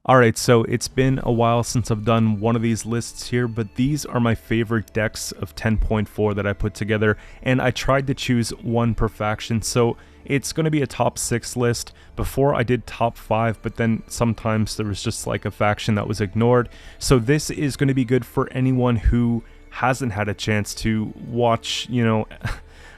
Alright, so it's been a while since I've done one of these lists here, but these are my favorite decks of 10.4 that I put together, and I tried to choose one per faction, so it's going to be a top 6 list. Before I did top 5, but then sometimes there was just like a faction that was ignored, so this is going to be good for anyone who hasn't had a chance to watch,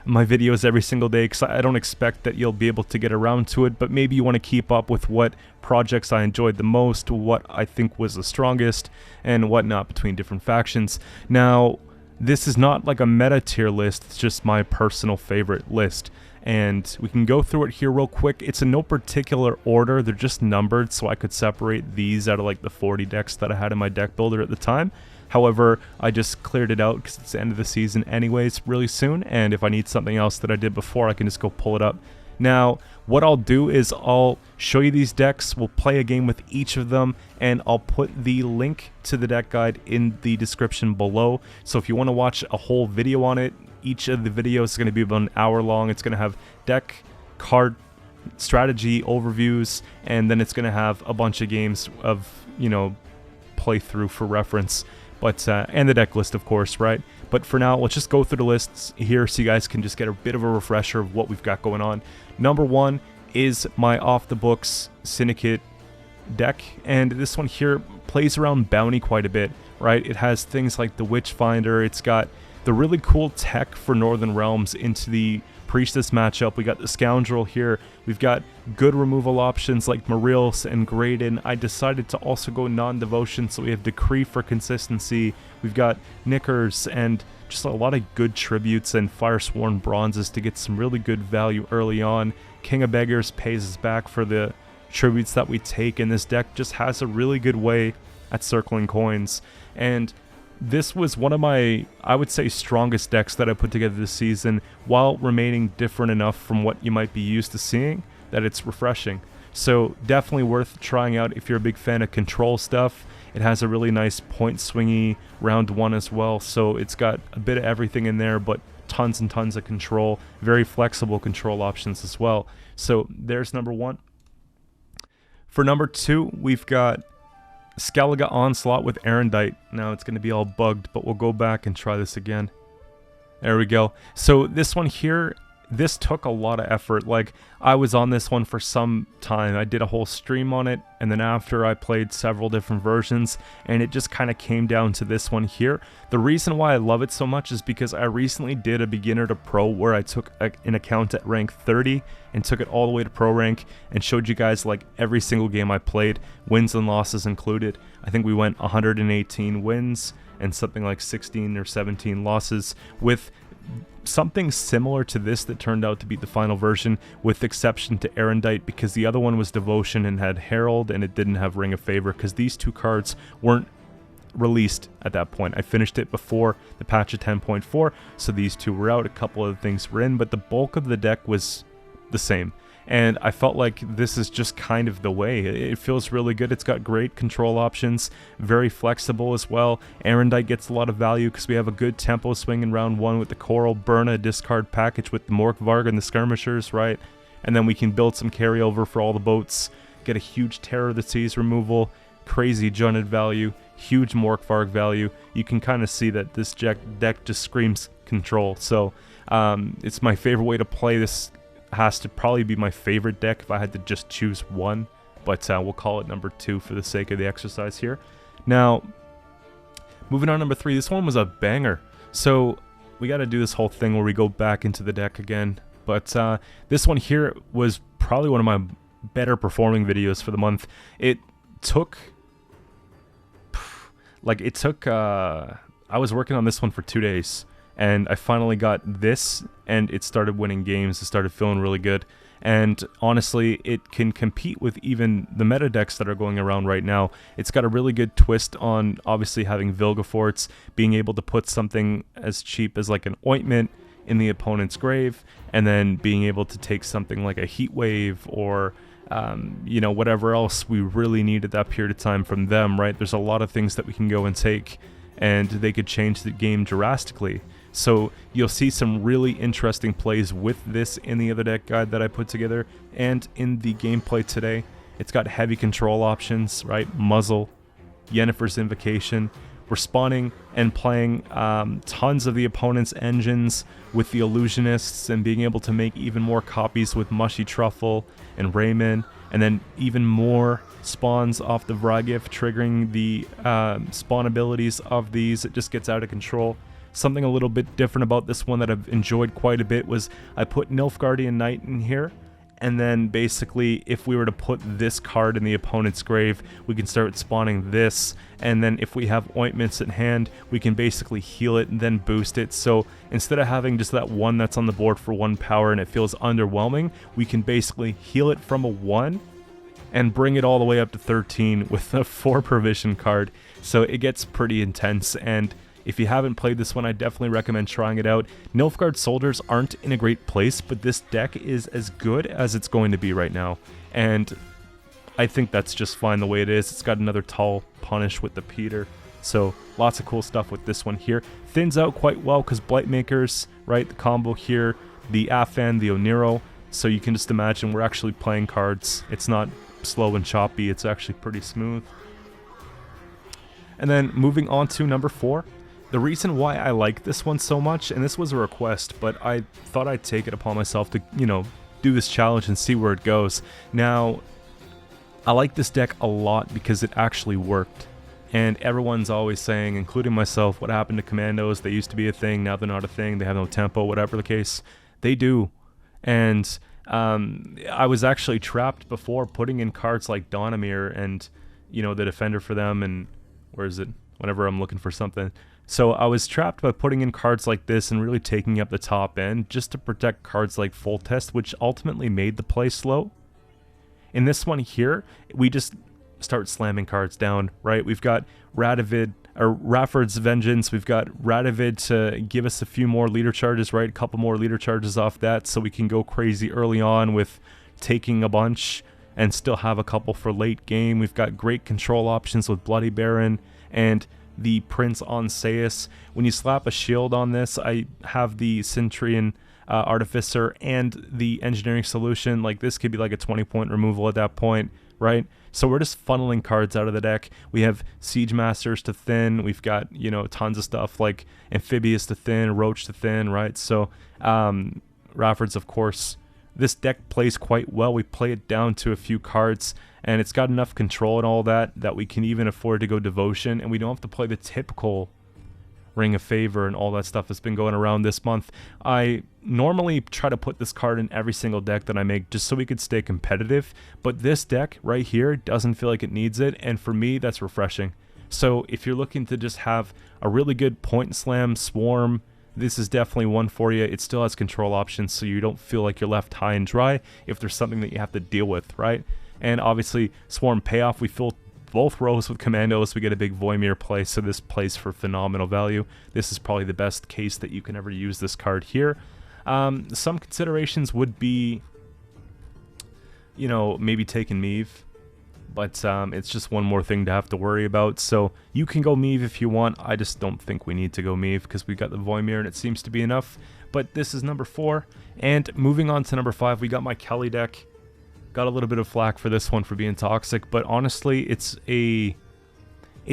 my videos every single day, because I don't expect that you'll be able to get around to it, but maybe you want to keep up with what projects I enjoyed the most, what I think was the strongest, and whatnot between different factions. Now, this is not like a meta tier list, it's just my personal favorite list, and we can go through it here real quick. It's in no particular order, they're just numbered, so I could separate these out of like the 40 decks that I had in my deck builder at the time. However, I just cleared it out because it's the end of the season anyways really soon, and if I need something else that I did before, I can just go pull it up. Now, what I'll do is I'll show you these decks, we'll play a game with each of them, and I'll put the link to the deck guide in the description below. So if you want to watch a whole video on it, each of the videos is going to be about an hour long. It's going to have deck, card, strategy, overviews, and then it's going to have a bunch of games of, playthrough for reference. But and the deck list, of course, right? But for now, let's just go through the lists here so you guys can just get a bit of a refresher of what we've got going on. Number 1 is my off-the-books Syndicate deck, and this one here plays around bounty quite a bit, right? It has things like the Witchfinder, it's got the really cool tech for Northern Realms into the Priestess matchup. We got the Scoundrel here. We've got good removal options like Marils and Graydon. I decided to also go non-devotion, so we have Decree for consistency. We've got Knickers and just a lot of good tributes and Firesworn bronzes to get some really good value early on. King of Beggars pays us back for the tributes that we take, and this deck just has a really good way at circling coins. And this was one of my, I would say, strongest decks that I put together this season, while remaining different enough from what you might be used to seeing that it's refreshing. So definitely worth trying out if you're a big fan of control stuff. It has a really nice point swingy round 1 as well, so it's got a bit of everything in there, but tons and tons of control, very flexible control options as well. So there's number 1. For number 2, we've got Skellige Onslaught with Erendite. Now it's going to be all bugged, but we'll go back and try this again. There we go. So this one here, this took a lot of effort. Like, I was on this one for some time. I did a whole stream on it, and then after I played several different versions, and it just kind of came down to this one here. The reason why I love it so much is because I recently did a beginner to pro where I took an account at rank 30 and took it all the way to pro rank and showed you guys like every single game I played, wins and losses included. I think we went 118 wins and something like 16 or 17 losses with something similar to this that turned out to be the final version, with exception to Erendite, because the other one was Devotion and had Herald, and it didn't have Ring of Favor because these two cards weren't released at that point. I finished it before the patch of 10.4, so these two were out. A couple of things were in, but the bulk of the deck was the same. And I felt like this is just kind of the way. It feels really good. It's got great control options, very flexible as well. Erendite gets a lot of value because we have a good tempo swing in round 1 with the Coral, burn a discard package with the Morkvarg and the Skirmishers, right? And then we can build some carryover for all the boats, get a huge Terror of the Seas removal, crazy Junned value, huge Morkvarg value. You can kind of see that this deck just screams control. So it's my favorite way to play. This has to probably be my favorite deck if I had to just choose one, but we'll call it number 2 for the sake of the exercise here. Now, moving on, number 3, this one was a banger. So we got to do this whole thing where we go back into the deck again, but this one here was probably one of my better performing videos for the month. It took, I was working on this one for 2 days, and I finally got this, and it started winning games. It started feeling really good, and honestly, it can compete with even the meta decks that are going around right now. It's got a really good twist on obviously having Vilgefortz, being able to put something as cheap as like an ointment in the opponent's grave, and then being able to take something like a Heat Wave or whatever else we really need at that period of time from them, right? There's a lot of things that we can go and take, and they could change the game drastically. So you'll see some really interesting plays with this in the other deck guide that I put together and in the gameplay today. It's got heavy control options, right? Muzzle, Yennefer's Invocation. We're spawning and playing tons of the opponent's engines with the Illusionists and being able to make even more copies with Mushy Truffle and Rayman, and then even more spawns off the Vrygif, triggering the spawn abilities of these. It just gets out of control. Something a little bit different about this one that I've enjoyed quite a bit was I put Nilfgaardian Knight in here, and then basically if we were to put this card in the opponent's grave, we can start spawning this, and then if we have ointments at hand, we can basically heal it and then boost it. So instead of having just that one that's on the board for 1 power and it feels underwhelming, we can basically heal it from a 1 and bring it all the way up to 13 with a 4 provision card. So it gets pretty intense, and if you haven't played this one, I definitely recommend trying it out. Nilfgaard soldiers aren't in a great place, but this deck is as good as it's going to be right now. And I think that's just fine the way it is. It's got another tall punish with the Peter. So lots of cool stuff with this one here. Thins out quite well because Blightmakers, right? The combo here, the Afan, the Oniro. So you can just imagine we're actually playing cards. It's not slow and choppy. It's actually pretty smooth. And then moving on to number 4. The reason why I like this one so much, and this was a request, but I thought I'd take it upon myself to, do this challenge and see where it goes. Now, I like this deck a lot because it actually worked. And everyone's always saying, including myself, what happened to Commandos? They used to be a thing, now they're not a thing, they have no tempo, whatever the case. They do. And I was actually trapped before putting in cards like Donamir and, the defender for them, and where is it? Whenever I'm looking for something. So I was trapped by putting in cards like this and really taking up the top end just to protect cards like Full Test, which ultimately made the play slow. In this one here, we just start slamming cards down, right? We've got Rafford's Vengeance, we've got Radovid to give us a few more leader charges, right? A couple more leader charges off that so we can go crazy early on with taking a bunch and still have a couple for late game. We've got great control options with Bloody Baron and the Prince on Saius. When you slap a shield on this, I have the Centurion Artificer and the Engineering Solution. Like, this could be like a 20-point removal at that point, right? So we're just funneling cards out of the deck. We have Siege Masters to thin. We've got, tons of stuff like Amphibious to thin, Roach to thin, right? So Rafford's, of course. This deck plays quite well. We play it down to a few cards, and it's got enough control and all that we can even afford to go Devotion, and we don't have to play the typical Ring of Favor and all that stuff that's been going around this month. I normally try to put this card in every single deck that I make just so we could stay competitive, but this deck right here doesn't feel like it needs it, and for me, that's refreshing. So if you're looking to just have a really good point and slam swarm, this is definitely one for you. It still has control options, so you don't feel like you're left high and dry if there's something that you have to deal with, right? And obviously, Swarm Payoff, we fill both rows with Commandos. We get a big Voimir play, so this plays for phenomenal value. This is probably the best case that you can ever use this card here. Some considerations would be, maybe taking Meave. But it's just one more thing to have to worry about. So you can go Meave if you want. I just don't think we need to go Meave because we got the Voimir and it seems to be enough. But this is number 4. And moving on to number 5, we got my Kelly deck. Got a little bit of flack for this one for being toxic, but honestly, it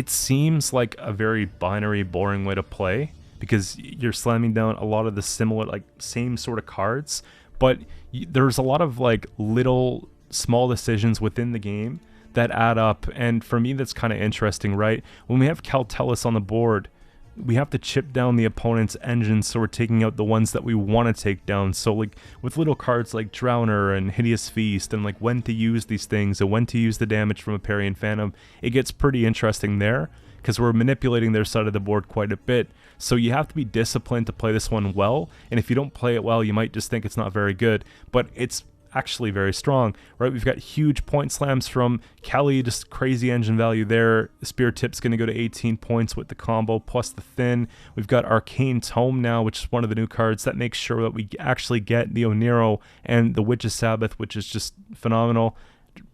seems like a very binary, boring way to play because you're slamming down a lot of the similar, same sort of cards, but there's a lot of little small decisions within the game that add up, and for me that's kind of interesting, right? When we have Caltellus on the board, we have to chip down the opponent's engines, so we're taking out the ones that we want to take down. So with little cards like Drowner and Hideous Feast, and when to use these things and when to use the damage from Aparian Phantom, it gets pretty interesting there because we're manipulating their side of the board quite a bit. So you have to be disciplined to play this one well, and if you don't play it well, you might just think it's not very good, but it's actually very strong, right? We've got huge point slams from Kelly, just crazy engine value there. Spear Tip's going to go to 18 points with the combo plus the thin. We've got Arcane Tome now, which is one of the new cards that makes sure that we actually get the Oniro and the Witch's Sabbath, which is just phenomenal.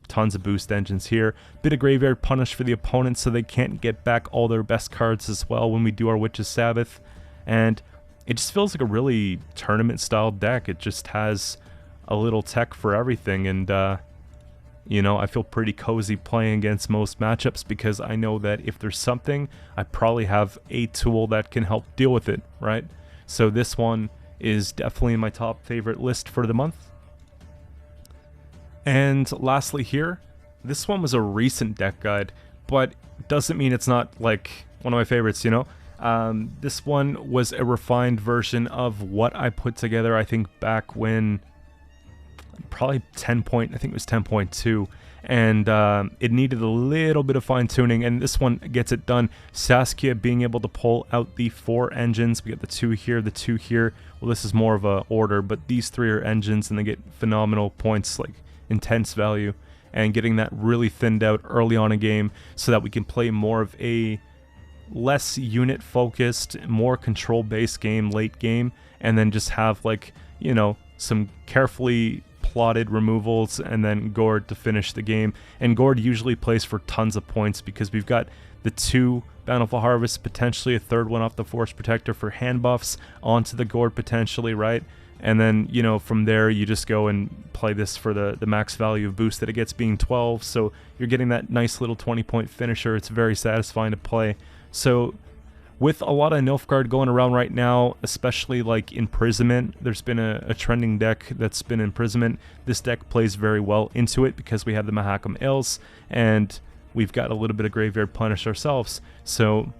Tons of boost engines here. Bit of Graveyard Punish for the opponent so they can't get back all their best cards as well when we do our Witch's Sabbath. And it just feels like a really tournament style deck. It just has a little tech for everything, and You know, I feel pretty cozy playing against most matchups because I know that if there's something, I probably have a tool that can help deal with it, right? So this one is definitely in my top favorite list for the month. And lastly here, this one was a recent deck guide, but doesn't mean it's not like one of my favorites, you know? This one was a refined version of what I put together, I think back when, probably I think it was 10.2, and it needed a little bit of fine tuning, and this one gets it done. Saskia being able to pull out the 4 engines. We got the 2 here, the 2 here. Well, this is more of a order, but these 3 are engines, and they get phenomenal points, like intense value, and getting that really thinned out early on in game so that we can play more of a less unit focused, more control based game late game, and then just have, like, you know, some carefully plotted removals and then Gord to finish the game. And Gord usually plays for tons of points because we've got the 2 Bountiful Harvest, potentially a 3rd one off the Force Protector for hand buffs onto the Gord potentially, right? And then, you know, from there you just go and play this for the max value of boost that it gets being 12, so you're getting that nice little 20-point finisher. It's very satisfying to play. So with a lot of Nilfgaard going around right now, especially like Imprisonment, there's been a trending deck that's been Imprisonment. This deck plays very well into it because we have the Mahakam Ills, and we've got a little bit of Graveyard Punish ourselves. So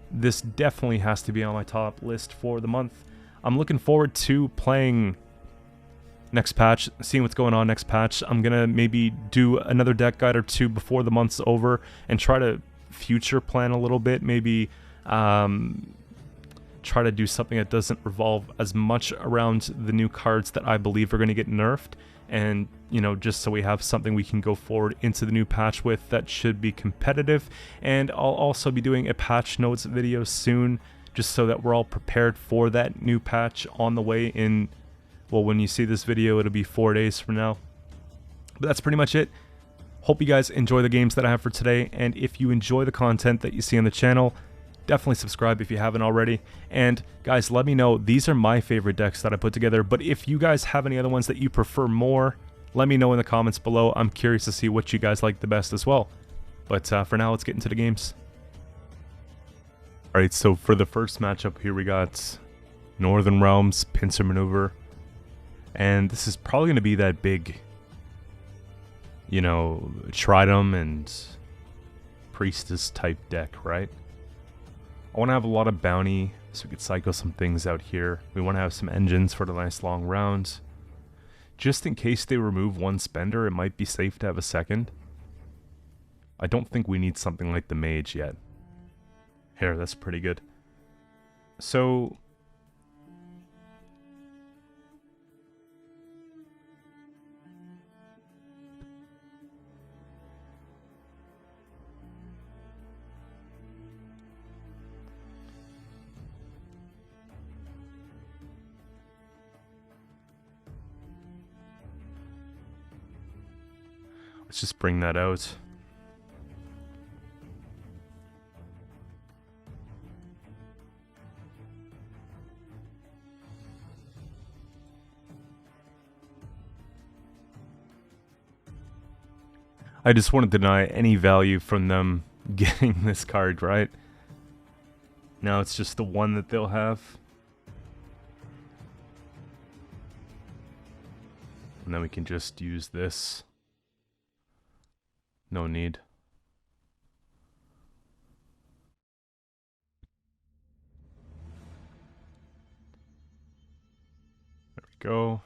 this definitely has to be on my top list for the month. I'm looking forward to playing next patch, seeing what's going on next patch. I'm gonna maybe do another deck guide or 2 before the month's over and try to future plan a little bit, maybe try to do something that doesn't revolve as much around the new cards that I believe are going to get nerfed, and, you know, just so we have something we can go forward into the new patch with that should be competitive. And I'll also be doing a patch notes video soon, just so that we're all prepared for that new patch on the way in, well, when you see this video, it'll be 4 days from now. But that's pretty much it. Hope you guys enjoy the games that I have for today, and if you enjoy the content that you see on the channel, definitely subscribe if you haven't already. And guys, let me know, these are my favorite decks that I put together, but if you guys have any other ones that you prefer more, let me know in the comments below. I'm curious to see what you guys like the best as well. But for now, let's get into the games. Alright, so for the first matchup here, we got Northern Realms, Pincer Maneuver, and this is probably going to be that big, you know, Tridum and Priestess type deck, right? I want to have a lot of bounty so we could cycle some things out here. We want to have some engines for the nice long round. Just in case they remove 1 spender, it might be safe to have a 2nd. I don't think we need something like the Mage yet. Here, that's pretty good. So let's just bring that out. I just want to deny any value from them getting this card, right? Now it's just the one that they'll have. And then we can just use this. No need. There we go.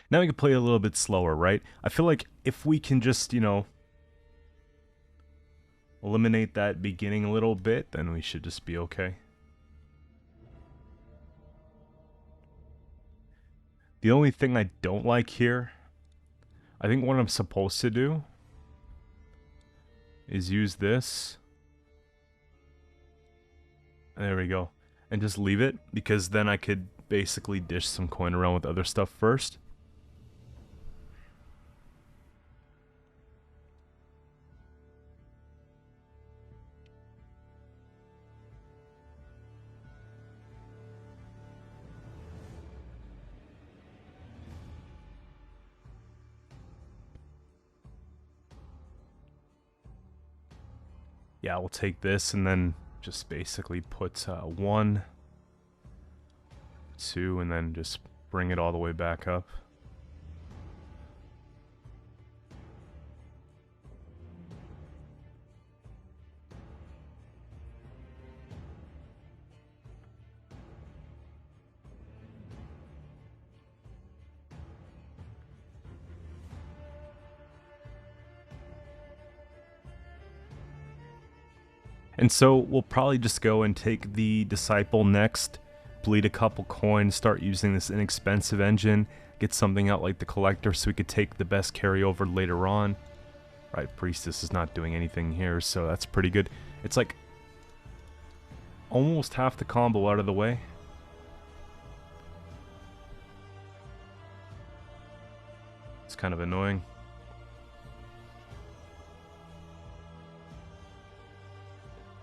Now we can play a little bit slower, right? I feel like if we can just, you know, eliminate that beginning a little bit, then we should just be okay. The only thing I don't like here, I think what I'm supposed to do is use this. There we go. And just leave it, because then I could basically dish some coin around with other stuff first. Yeah, we'll take this and then just basically put 1, 2, and then just bring it all the way back up. And so we'll probably just go and take the Disciple next, bleed a couple coins, start using this inexpensive engine, get something out like the Collector so we could take the best carryover later on. Right, Priestess is not doing anything here, so that's pretty good. It's like almost half the combo out of the way. It's kind of annoying.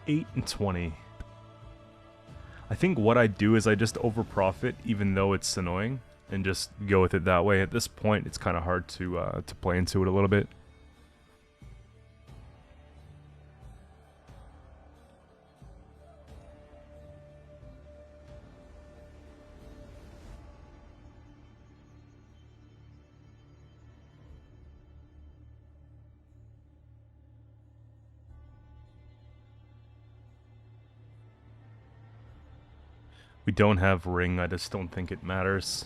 $8 and $20. I think what I do is I just overprofit, even though it's annoying, and just go with it that way. At this point, it's kind of hard to play into it a little bit. We don't have ring, I just don't think it matters.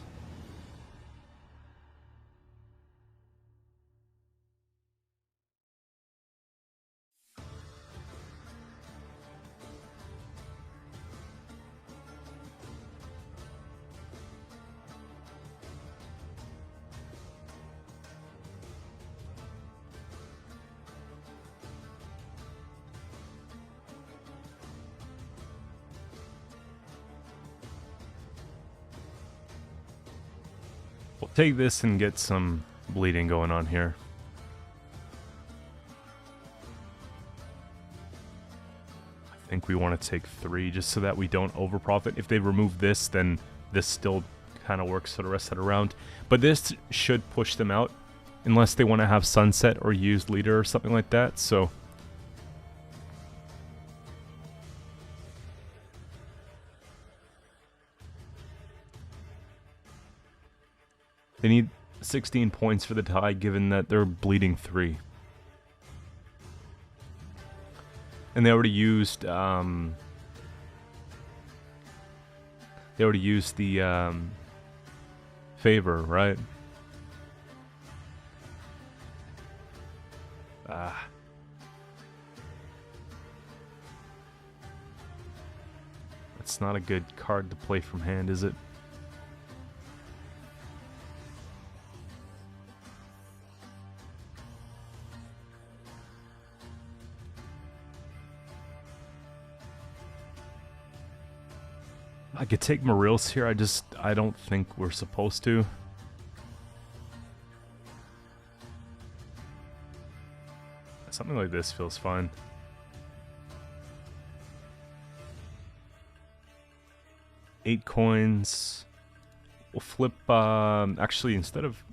We'll take this and get some bleeding going on here. I think we want to take 3 just so that we don't overprofit. If they remove this, then this still kind of works for the rest of the round. But this should push them out unless they want to have Sunset or use Leader or something like that. So they need 16 points for the tie, given that they're bleeding 3. And they already used the favor, right? That's not a good card to play from hand, is it? I could take Marils here, I don't think we're supposed to. Something like this feels fine. Eight coins. We'll flip, actually instead of...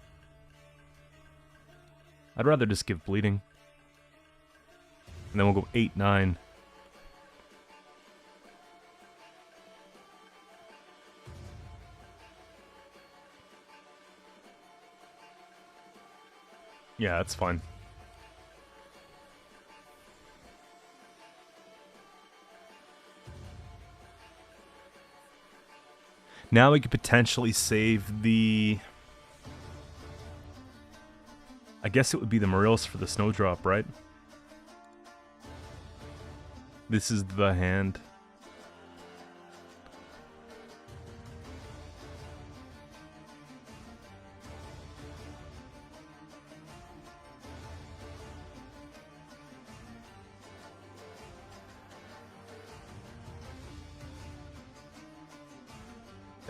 I'd rather just give bleeding. And then we'll go 8, 9. Yeah, that's fine. Now we could potentially save the... I guess it would be the Marils for the Snowdrop, right? This is the hand.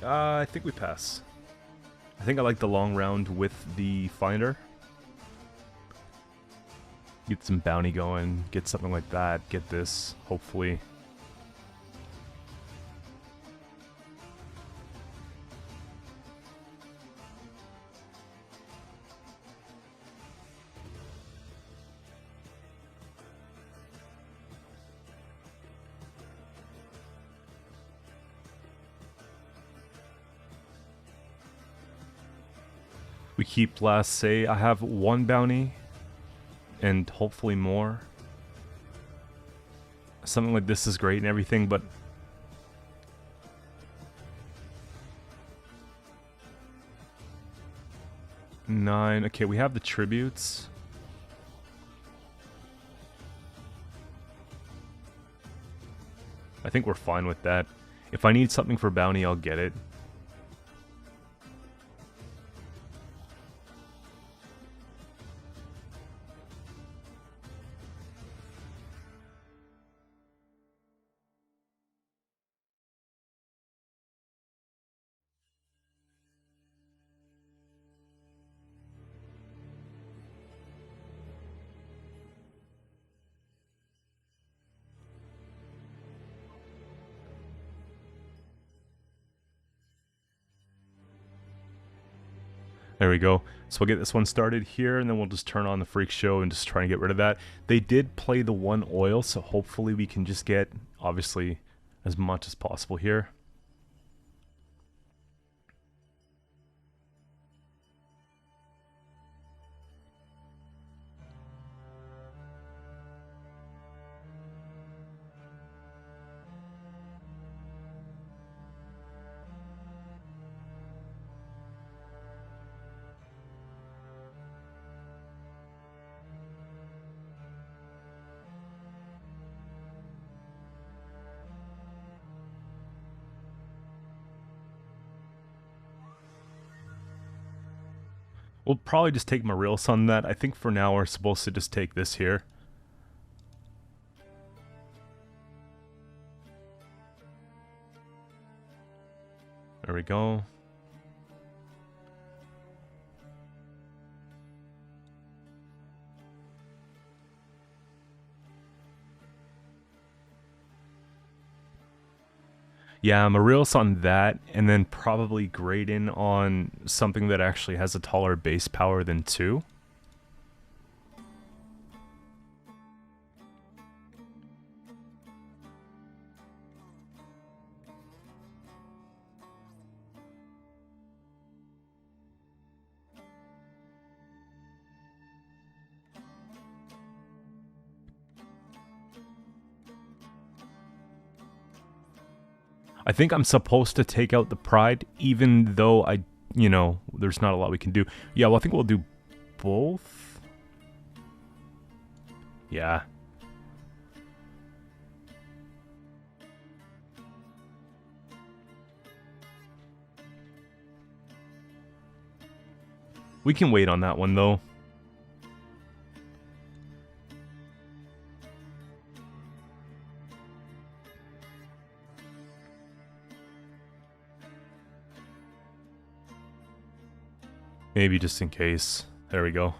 I think we pass. I think I like the long round with the Finder. Get some bounty going, get something like that, get this, hopefully. We keep last say. I have 1 bounty and hopefully more. Something like this is great and everything, but nine. Okay, we have the tributes. I think we're fine with that. If I need something for bounty, I'll get it. There we go. So we'll get this one started here, and then we'll just turn on the freak show and just try and get rid of that. They did play the 1 oil, so hopefully we can just get, obviously, as much as possible here. We'll probably just take Maril's on that. I think for now we're supposed to just take this here. There we go. Yeah, Maril's on that, and then probably Graydon on something that actually has a taller base power than 2. I think I'm supposed to take out the Pride, even though you know, there's not a lot we can do. Yeah, well, I think we'll do both. Yeah. We can wait on that one, though. Maybe just in case. There we go.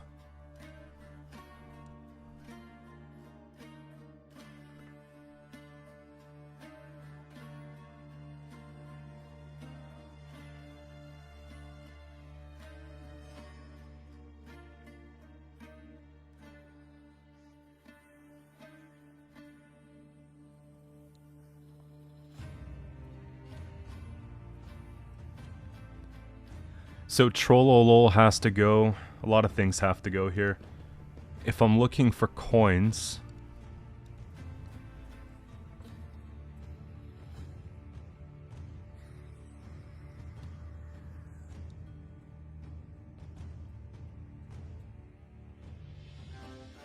So Trollolol has to go. A lot of things have to go here. If I'm looking for coins...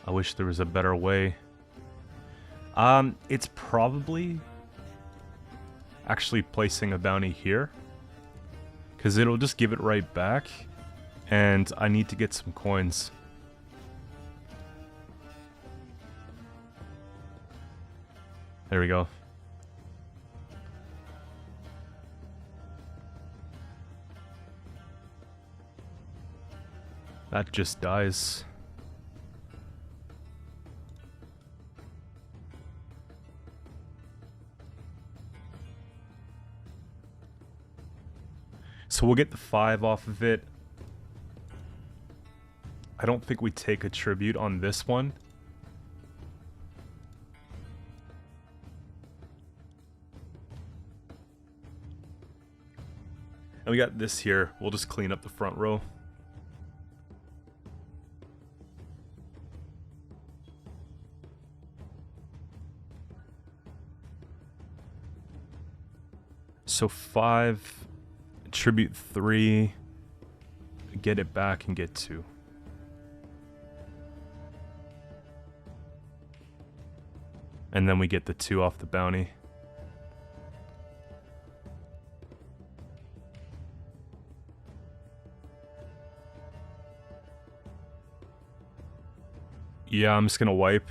I wish there was a better way. It's probably actually placing a bounty here, because it'll just give it right back, and I need to get some coins. There we go. That just dies. So we'll get the 5 off of it. I don't think we take a tribute on this one. And we got this here. We'll just clean up the front row. So 5, tribute 3, get it back and get 2. And then we get the 2 off the bounty. Yeah, I'm just gonna wipe.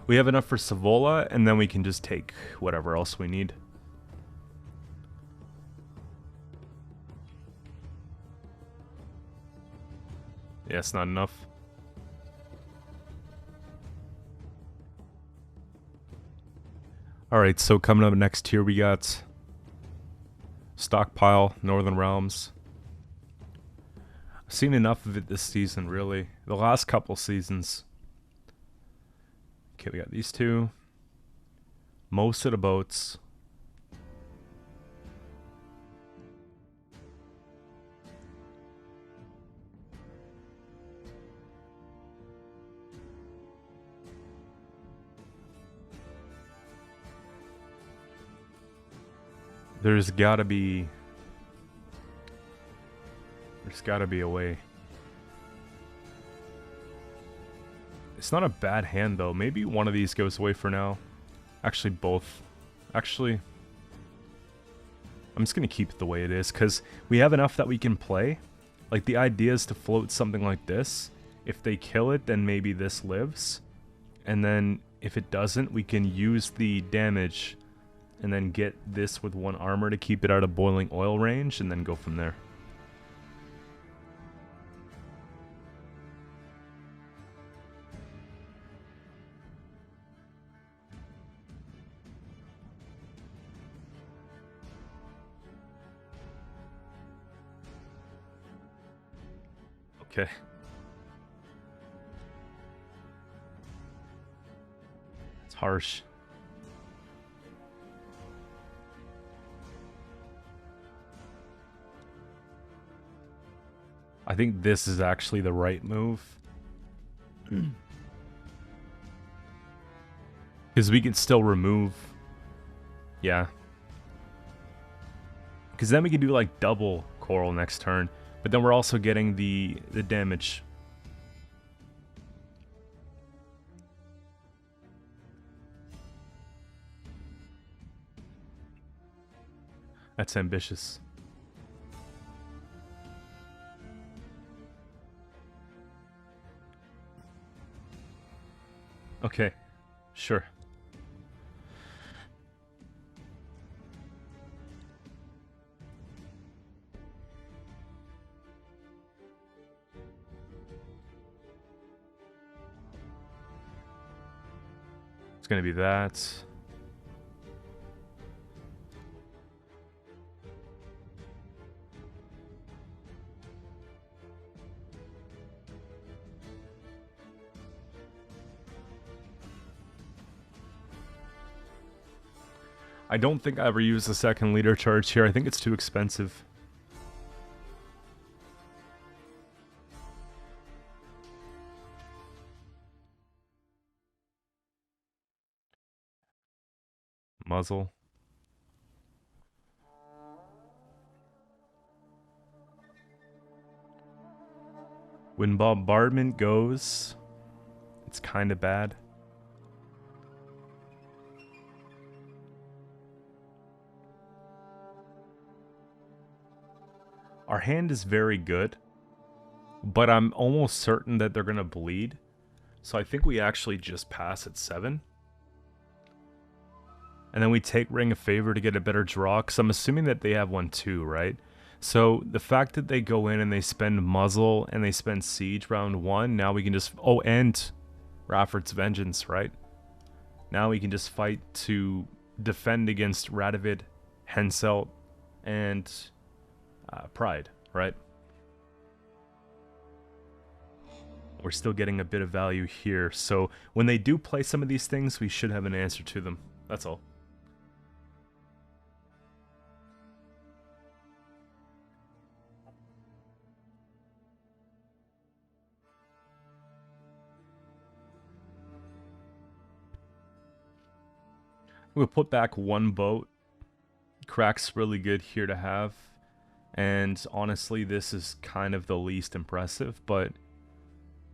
We have enough for Savola, and then we can just take whatever else we need. Yeah, it's not enough. Alright, so coming up next here we got Stockpile, Northern Realms. I've seen enough of it this season, really. The last couple seasons. Okay, we got these 2. Most of the boats. There's gotta be a way. It's not a bad hand, though. Maybe one of these goes away for now. Actually, both. Actually, I'm just gonna keep it the way it is, because we have enough that we can play. Like, the idea is to float something like this. If they kill it, then maybe this lives. And then, if it doesn't, we can use the damage and then get this with 1 armor to keep it out of boiling oil range, and then go from there. Okay. It's harsh. I think this is actually the right move. Because we can still remove... Yeah. Because then we can do like double coral next turn. But then we're also getting the damage. That's ambitious. Okay, sure. It's gonna be that. I don't think I ever use the second leader charge here. I think it's too expensive. Muzzle. When bombardment goes, it's kind of bad. Our hand is very good, but I'm almost certain that they're going to bleed. So I think we actually just pass at 7. And then we take Ring of Favor to get a better draw, because I'm assuming that they have one too, right? So the fact that they go in and they spend Muzzle and they spend Siege round 1, now we can just... Oh, and Rafford's Vengeance, right? Now we can just fight to defend against Radovid, Henselt, and Pride, right? We're still getting a bit of value here, so when they do play some of these things, we should have an answer to them. That's all. We'll put back one boat. Crack's really good here to have. And honestly, this is kind of the least impressive, but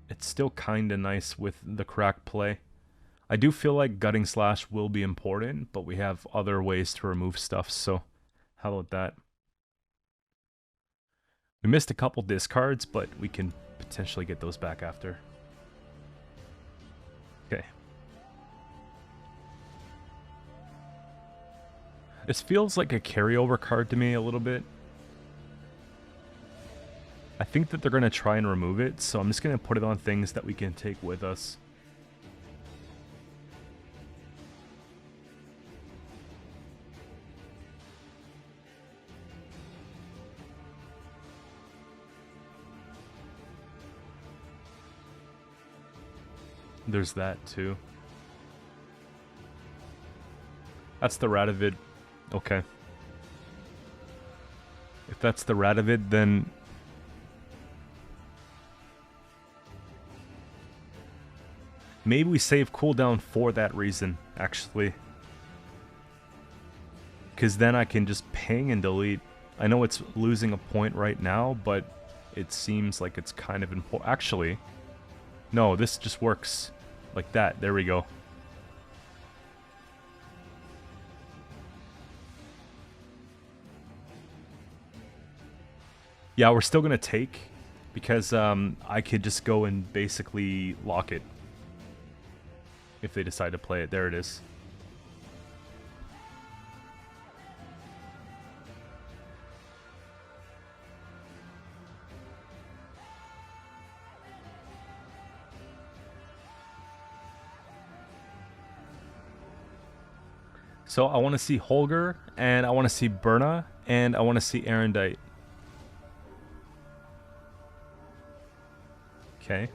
it's still kind of nice with the crack play. I do feel like gutting slash will be important, but we have other ways to remove stuff, so how about that? We missed a couple discards, but we can potentially get those back after. Okay. This feels like a carryover card to me a little bit. I think that they're going to try and remove it, so I'm just going to put it on things that we can take with us. There's that too. That's the Radovid. Okay. If that's the Radovid, then maybe we save cooldown for that reason, actually. Because then I can just ping and delete. I know it's losing a point right now, but it seems like it's kind of important. Actually, no, this just works like that. There we go. Yeah, we're still going to take, because I could just go and basically lock it. If they decide to play it. There it is. So I want to see Holger, and I want to see Berna, and I want to see Arendite. Okay.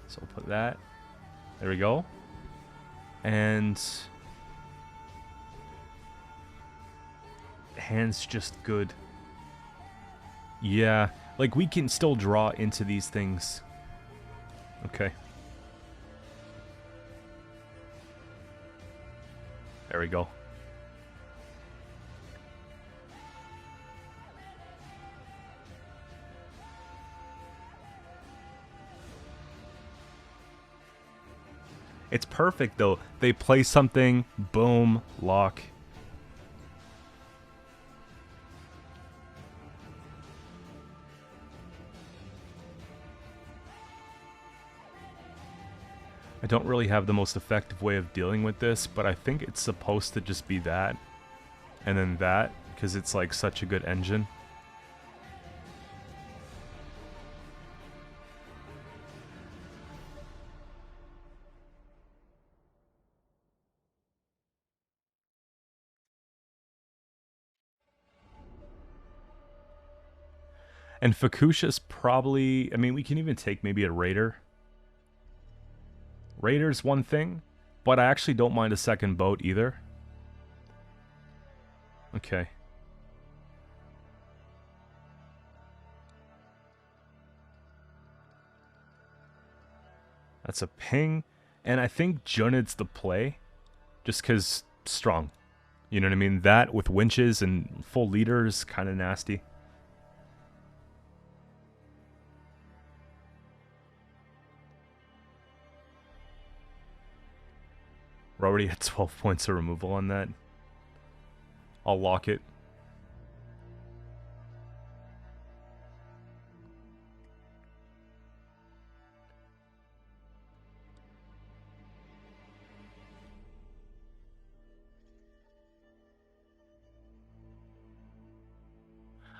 So we'll put that. There we go. And hand's just good. Yeah, like we can still draw into these things. Okay. There we go. It's perfect though. They play something, boom, lock. I don't really have the most effective way of dealing with this, but I think it's supposed to just be that. And then that, because it's like such a good engine. And Fukusha's probably... I mean, we can even take maybe a Raider. Raider's one thing, but I actually don't mind a second boat either. Okay. That's a ping. And I think Junid's the play. Just because strong. You know what I mean? That with winches and full leader is kind of nasty. We're already at 12 points of removal on that. I'll lock it.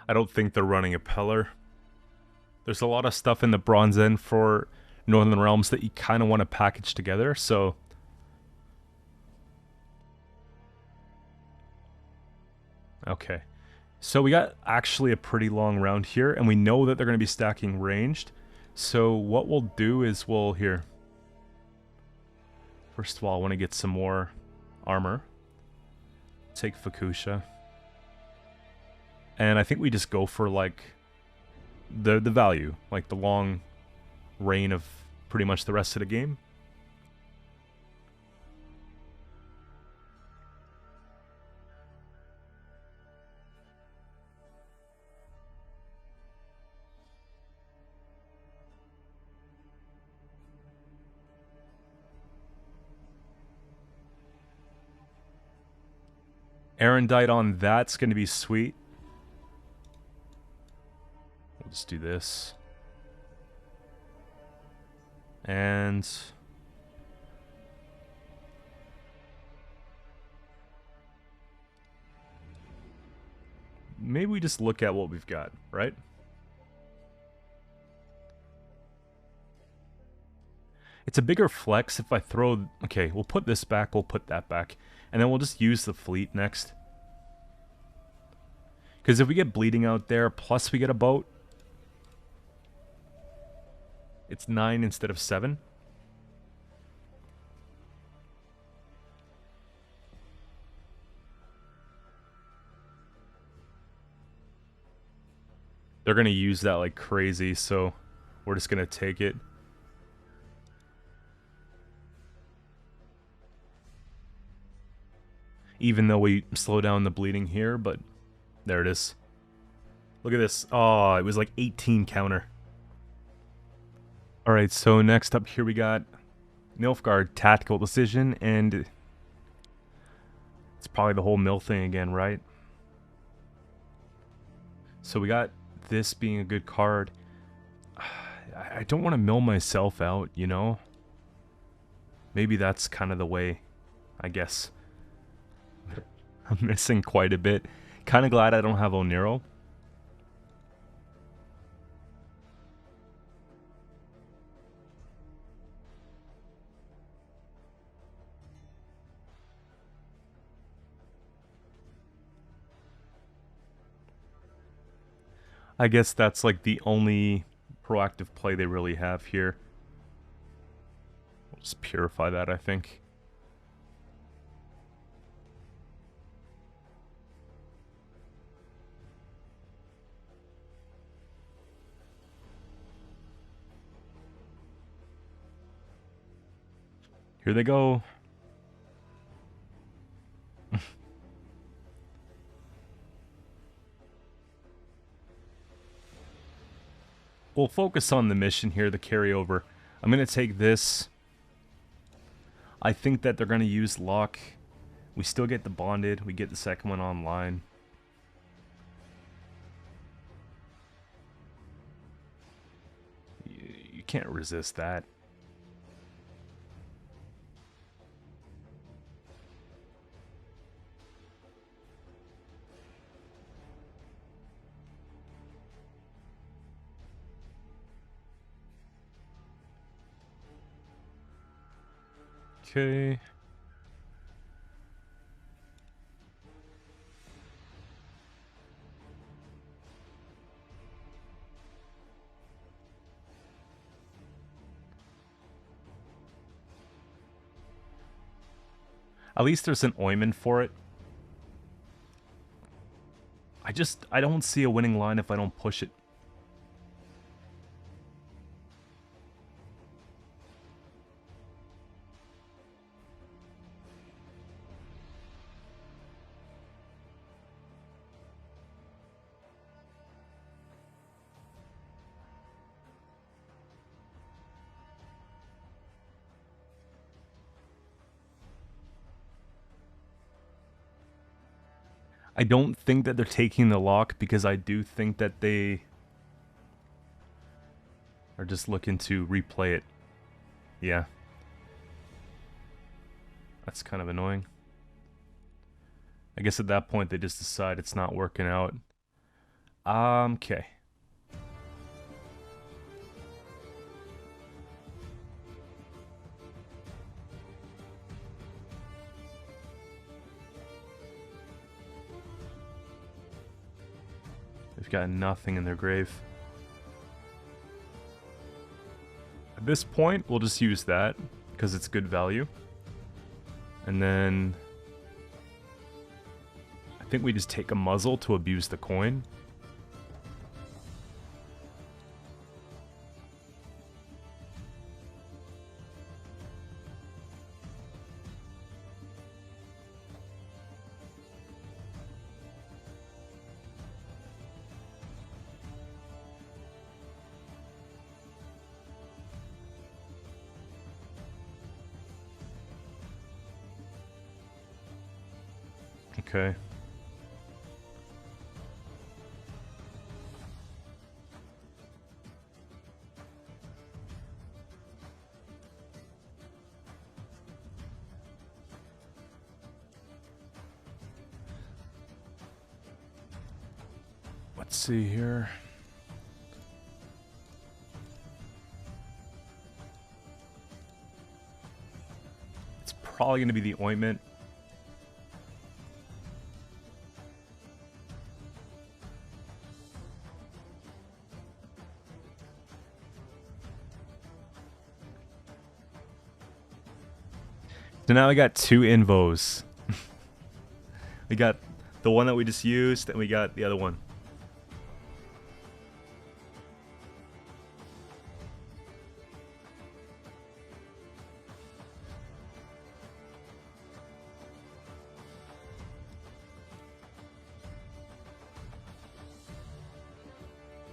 I don't think they're running a Peller. There's a lot of stuff in the Bronze End for Northern Realms that you kind of want to package together, so... Okay. So we got actually a pretty long round here, and we know that they're going to be stacking ranged. So what we'll do is we'll... Here. First of all, I want to get some more armor. Take Fukusha. And I think we just go for, like, the value. Like, the long reign of pretty much the rest of the game. Erendite on that's going to be sweet. We'll just do this. And maybe we just look at what we've got, right? It's a bigger flex if I throw... Okay, we'll put this back, we'll put that back. And then we'll just use the fleet next. Because if we get bleeding out there, plus we get a boat, it's 9 instead of 7. They're going to use that like crazy, so we're just going to take it. Even though we slow down the bleeding here, but there it is. Look at this. Oh, it was like 18 counter. Alright, so next up here we got Nilfgaard Tactical Decision, and it's probably the whole mill thing again, right? So we got this being a good card. I don't want to mill myself out, you know? Maybe that's kind of the way, I guess. I'm missing quite a bit. Kind of glad I don't have Oniro. I guess that's like the only proactive play they really have here. We'll just purify that, I think. Here they go. We'll focus on the mission here, the carryover. I'm going to take this. I think that they're going to use luck. We still get the bonded. We get the second one online. You can't resist that. Okay. At least there's an ointment for it. I don't see a winning line if I don't push it. I don't think that they're taking the lock because I do think that they are just looking to replay it. Yeah. That's kind of annoying. I guess at that point they just decide it's not working out. Okay. They've got nothing in their grave. At this point, we'll just use that because it's good value. And then I think we just take a muzzle to abuse the coin. Okay. Let's see here. It's probably going to be the ointment. So now we got two invos. We got the one that we just used, and we got the other one.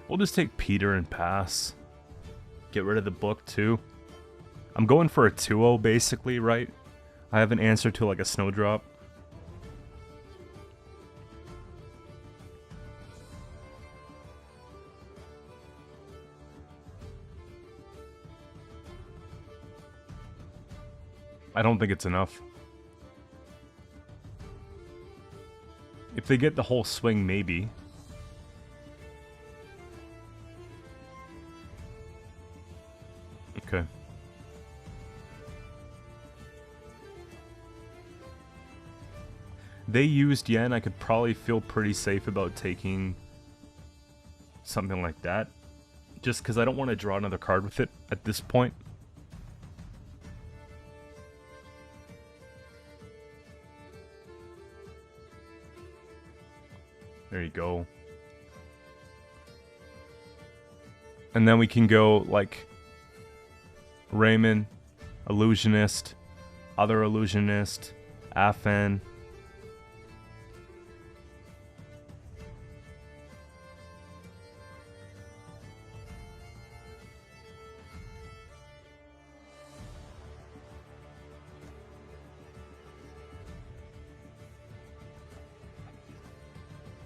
We'll just take Peter and pass. Get rid of the book too. I'm going for a 2-0 basically, right? I have an answer to like a snowdrop. I don't think it's enough. If they get the whole swing, maybe. Okay. They used yen, I could probably feel pretty safe about taking something like that. Just because I don't want to draw another card with it at this point. There you go. And then we can go like Raymond, Illusionist, Other Illusionist, Afen.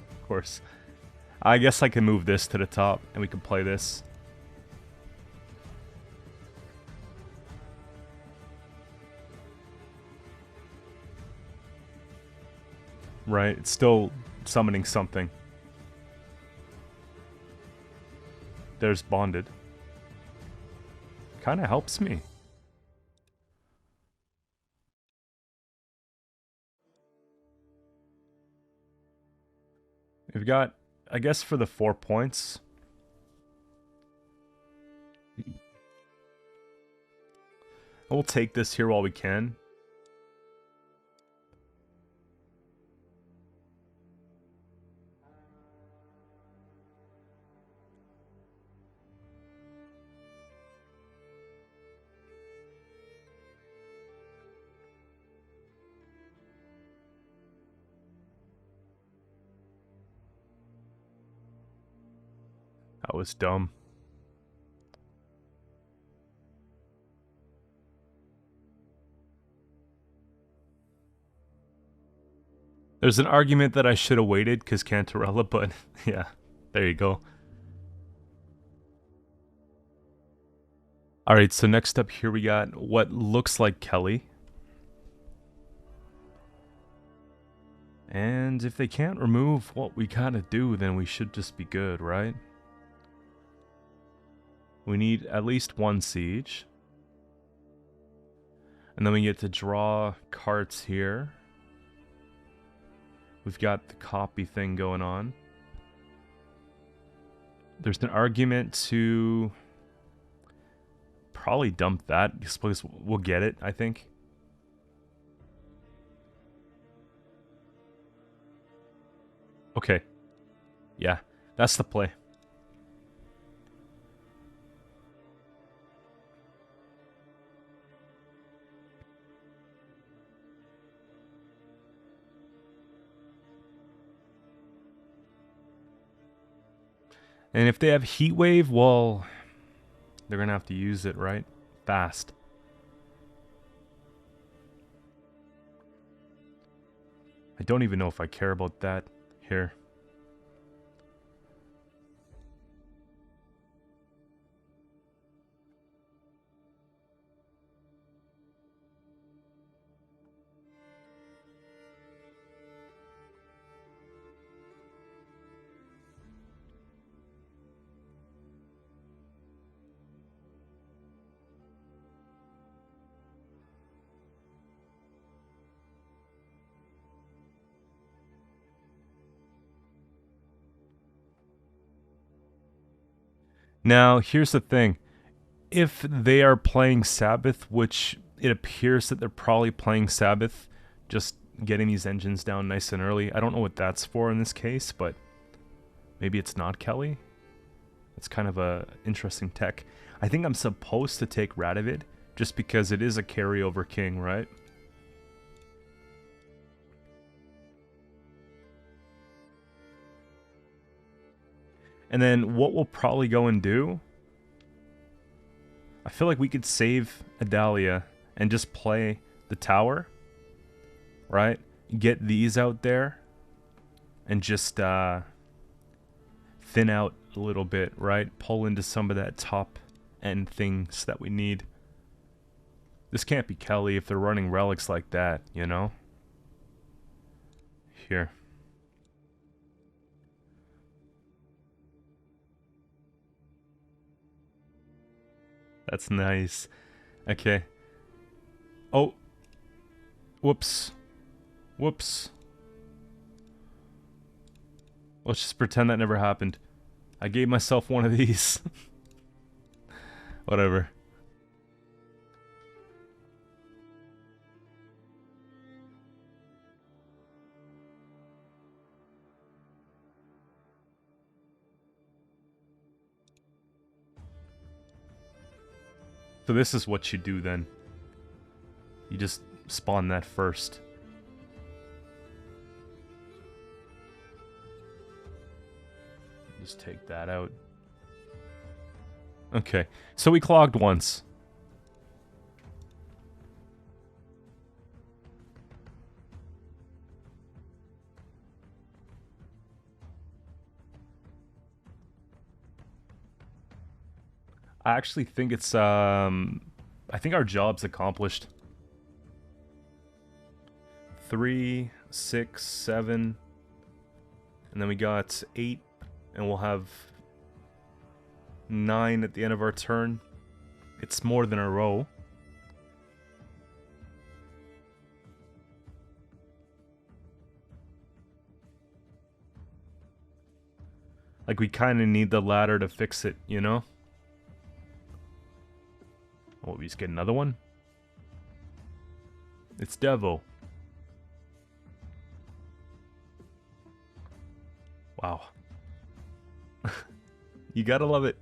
Of course. I guess I can move this to the top and we can play this. Right, it's still summoning something. There's Bonded. Kinda helps me. We've got, I guess for the 4 points. We'll take this here while we can. That was dumb. There's an argument that I should have waited because Cantarella, but yeah, there you go. Alright, so next up here we got what looks like Kelly. And if they can't remove what we gotta do, then we should just be good, right? We need at least one siege. And then we get to draw cards here. We've got the copy thing going on. There's an argument to probably dump that, because we'll get it, I think. Okay. Yeah, that's the play. And if they have Heat Wave, well, they're going to have to use it, right? Fast. I don't even know if I care about that here. Now, here's the thing. If they are playing Sabbath, which it appears that they're probably playing Sabbath, just getting these engines down nice and early. I don't know what that's for in this case, but maybe it's not Kelly. It's kind of a interesting tech. I think I'm supposed to take Radovid, just because it is a carryover king, right? And then what we'll probably go and do, I feel like we could save Adalia and just play the tower, right? Get these out there and just thin out a little bit, right? Pull into some of that top end things that we need. This can't be Kelly if they're running relics like that, you know? Here. That's nice. Okay. Oh. Whoops. Whoops. Let's just pretend that never happened. I gave myself one of these. Whatever. So this is what you do then. You just spawn that first. Just take that out. Okay, so we clogged once. I actually think it's, I think our job's accomplished. 3, 6, 7, and then we got 8, and we'll have 9 at the end of our turn. It's more than a row. Like, we kind of need the ladder to fix it, you know? Oh, we just get another one? It's Devo. Wow. You gotta love it.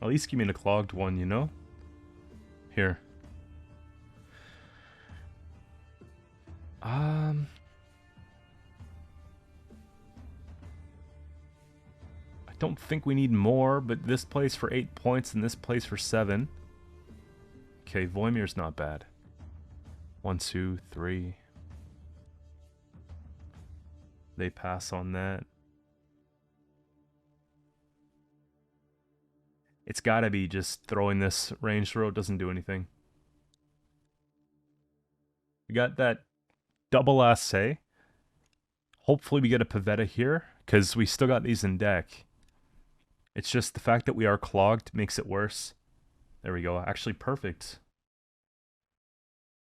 At least give me a clogged one, you know? Here. I don't think we need more, but this plays for 8 points and this plays for 7. Okay, Voimir's not bad. 1, 2, 3. They pass on that. It's gotta be just throwing this ranged road doesn't do anything. We got that double assay. Hopefully we get a Pavetta here, because we still got these in deck. It's just the fact that we are clogged makes it worse. There we go. Actually, perfect.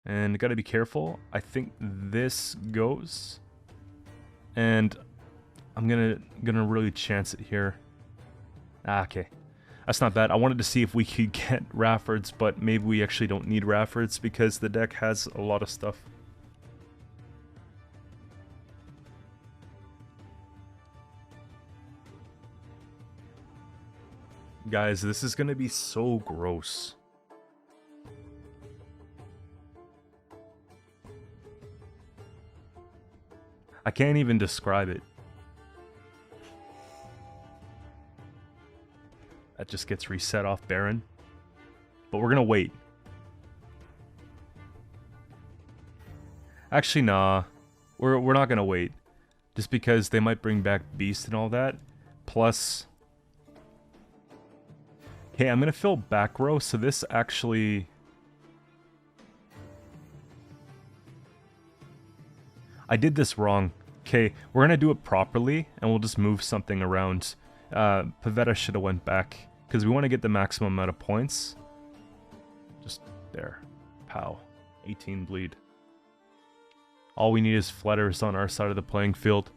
And gotta be careful. I think this goes. And I'm gonna really chance it here. Ah, okay. That's not bad. I wanted to see if we could get Raffords, but maybe we actually don't need Raffords because the deck has a lot of stuff. Guys, this is gonna be so gross. I can't even describe it. That just gets reset off Baron. But we're gonna wait. Actually, nah. We're not gonna wait. Just because they might bring back Beast and all that. Plus... Hey, I'm gonna fill back row, so this actually... I did this wrong. Okay, we're gonna do it properly, and we'll just move something around. Pavetta should have went back, because we want to get the maximum amount of points. Just there. Pow. 18 bleed. All we need is fletters on our side of the playing field.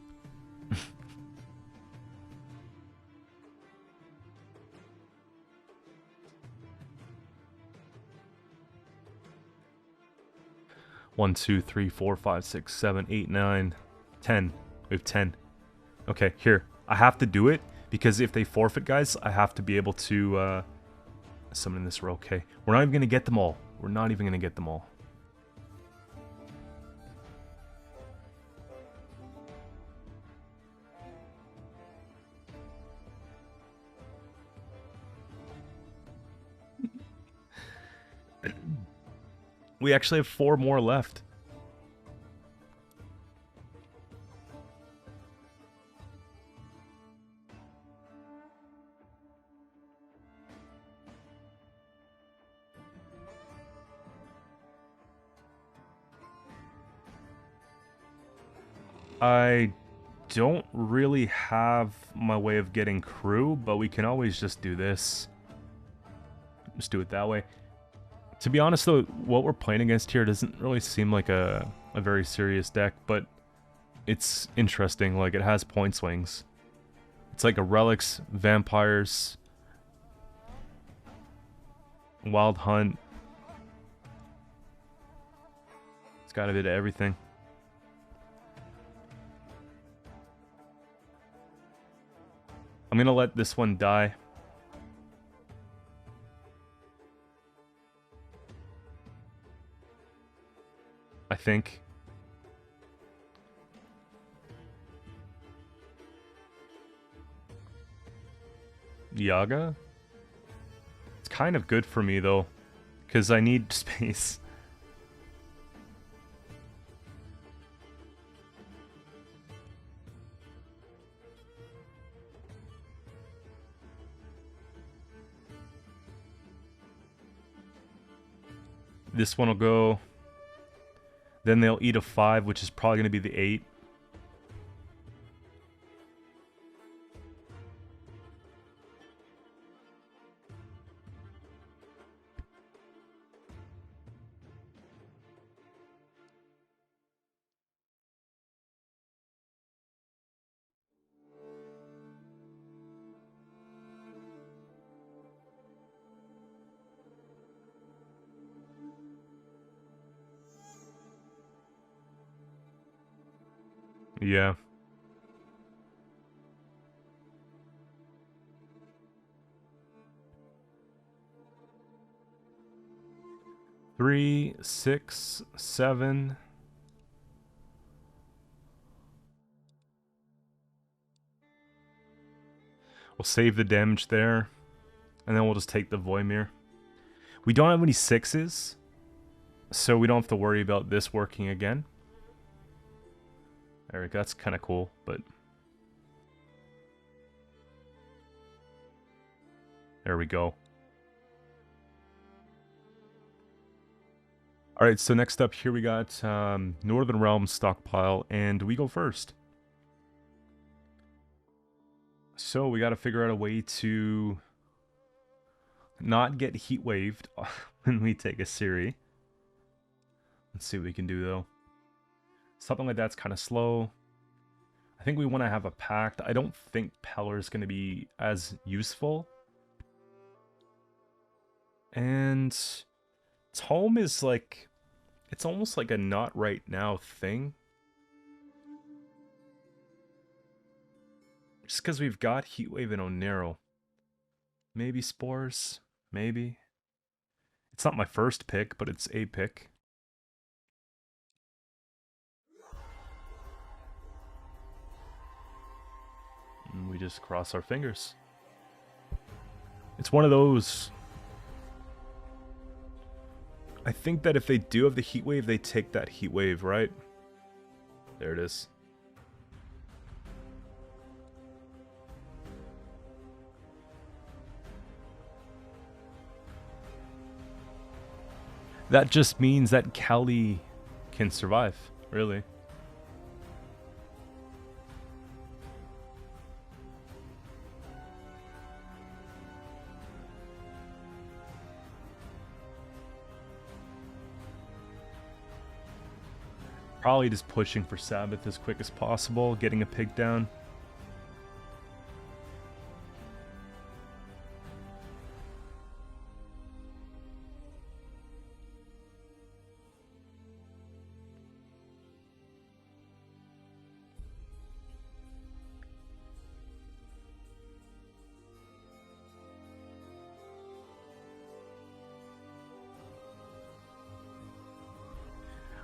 One, two, three, four, five, six, 7, 8, 9, 10. We have 10. Okay, here. I have to do it because if they forfeit, guys, I have to be able to summon this row. Okay, we're not even gonna get them all. We're not even gonna get them all. We actually have 4 more left. I don't really have my way of getting crew, but we can always just do this. Just do it that way. To be honest, though, what we're playing against here doesn't really seem like a very serious deck, but it's interesting. Like, it has point swings. It's like a relics, vampires, wild hunt. It's got a bit of everything. I'm gonna let this one die. I think. Yaga? It's kind of good for me, though, because I need space. This one will go. Then they'll eat a 5, which is probably going to be the 8. Yeah. Three, 6, 7. We'll save the damage there, and then we'll just take the Voimir. We don't have any 6s, so we don't have to worry about this working again. There we go, that's kind of cool, but... There we go. Alright, so next up here we got Northern Realms stockpile, and we go first. So we gotta figure out a way to not get heat waved when we take a Siri. Let's see what we can do though. Something like that's kind of slow. I think we want to have a pact. I don't think Pellar is going to be as useful. And Tome is like, it's almost like a not right now thing. Just because we've got Heatwave and Onero. Maybe Spores, maybe. It's not my first pick, but it's a pick. And we just cross our fingers. It's one of those... I think that if they do have the heat wave, they take that heat wave, right? There it is. That just means that Kelly can survive, really. Probably just pushing for Sabbath as quick as possible, getting a pig down.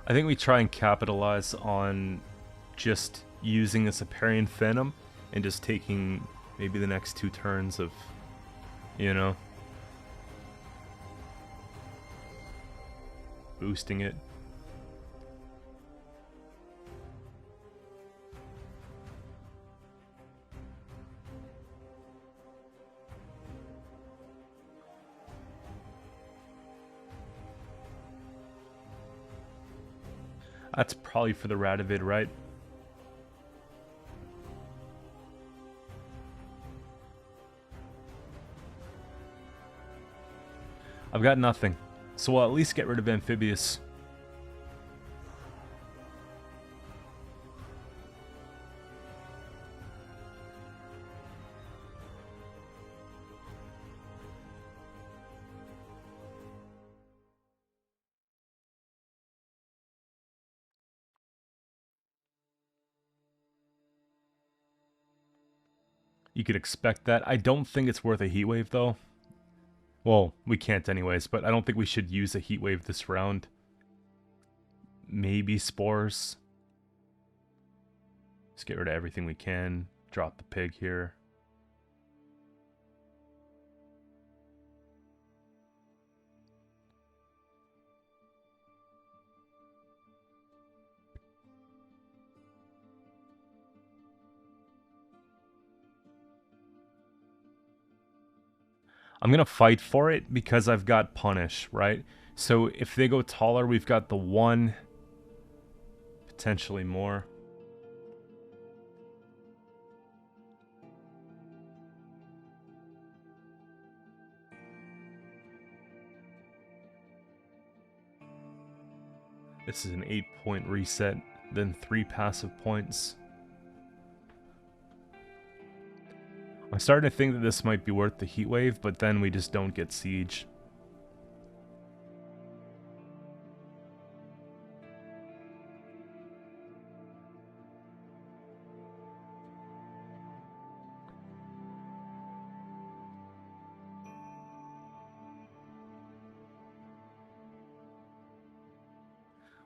I think we try and capitalize on just using this Aparian Phantom and just taking maybe the next 2 turns of, you know, boosting it. That's probably for the Radovid, right? I've got nothing, so we'll at least get rid of Amphibious. You could expect that. I don't think it's worth a Heat Wave, though. Well, we can't anyways, but I don't think we should use a Heat Wave this round. Maybe Spores. Just get rid of everything we can. Drop the pig here. I'm going to fight for it because I've got Punish, right? So if they go taller, we've got the 1, potentially more. This is an 8-point reset, then 3 passive points. I'm starting to think that this might be worth the Heat Wave, but then we just don't get Siege.